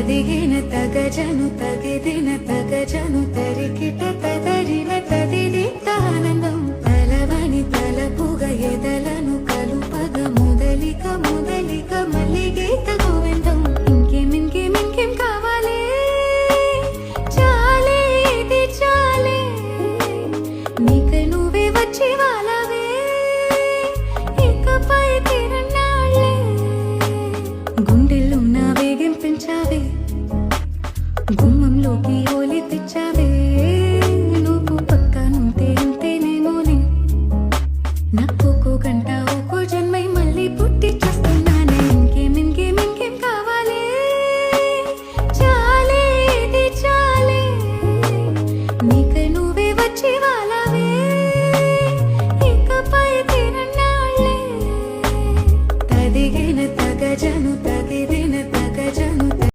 తదిగిన తగజను తగిదిన తగజను తరికిట తదరిన తదిది తానందం తలవని తలపుగ ఎదలను కలుపగ మొదలిక మొదలిక మల్లిగీత గోవిందం ఇంకేం ఇంకేం ఇంకేం కావాలి చాలే ఇది చాలే నీక నువ్వే వచ్చి వాళ్ళవే ఇకపై తిరణాళ్ళే గుండెల్లో నా వేగం పెంచావే గుమ్మంలోకి